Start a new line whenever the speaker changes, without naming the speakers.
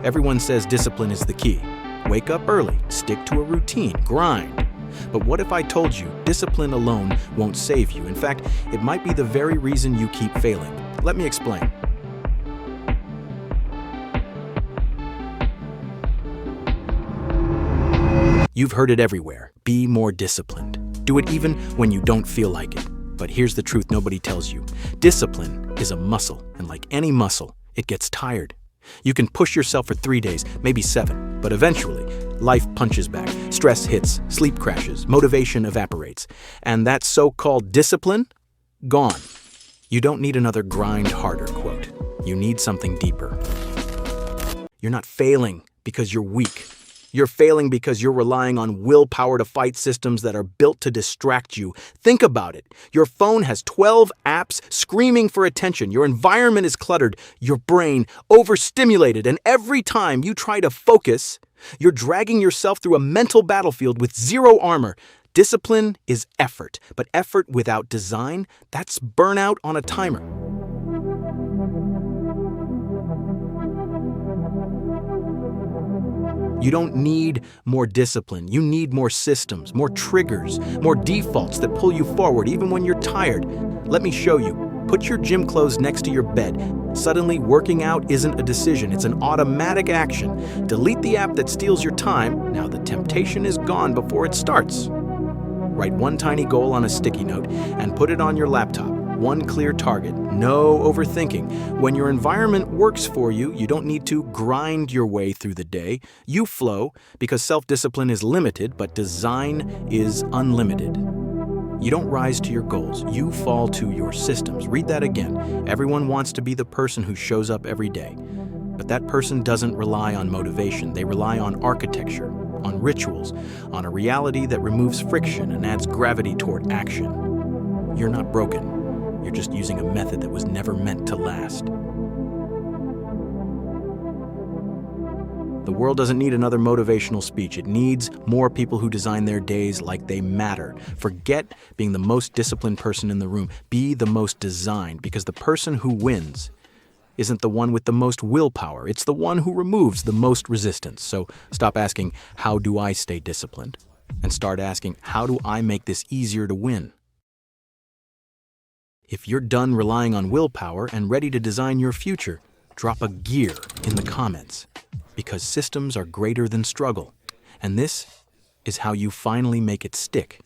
Everyone says discipline is the key. Wake up early, stick to a routine, grind. But what if I told you discipline alone won't save you? In fact, it might be the very reason you keep failing. Let me explain. You've heard it everywhere. Be more disciplined. Do it even when you don't feel like it. But here's the truth nobody tells you. Discipline is a muscle, and like any muscle, it gets tired. You can push yourself for 3 days, maybe 7, but eventually, life punches back. Stress hits, sleep crashes, motivation evaporates. And that so-called discipline? Gone. You don't need another grind harder quote. You need something deeper. You're not failing because you're weak. You're failing because you're relying on willpower to fight systems that are built to distract you. Think about it. Your phone has 12 apps screaming for attention. Your environment is cluttered. Your brain overstimulated. And every time you try to focus, you're dragging yourself through a mental battlefield with zero armor. Discipline is effort, but effort without design, that's burnout on a timer. You don't need more discipline. You need more systems, more triggers, more defaults that pull you forward even when you're tired. Let me show you. Put your gym clothes next to your bed. Suddenly, working out isn't a decision, it's an automatic action. Delete the app that steals your time. Now the temptation is gone before it starts. Write one tiny goal on a sticky note and put it on your laptop. One clear target, no overthinking. When your environment works for you, you don't need to grind your way through the day. You flow because self-discipline is limited, but design is unlimited. You don't rise to your goals, you fall to your systems. Read that again. Everyone wants to be the person who shows up every day. But that person doesn't rely on motivation. They rely on architecture, on rituals, on a reality that removes friction and adds gravity toward action. You're not broken. You're just using a method that was never meant to last. The world doesn't need another motivational speech. It needs more people who design their days like they matter. Forget being the most disciplined person in the room. Be the most designed, because the person who wins isn't the one with the most willpower. It's the one who removes the most resistance. So stop asking, how do I stay disciplined? And start asking, how do I make this easier to win? If you're done relying on willpower and ready to design your future, drop a gear in the comments, because systems are greater than struggle. And this is how you finally make it stick.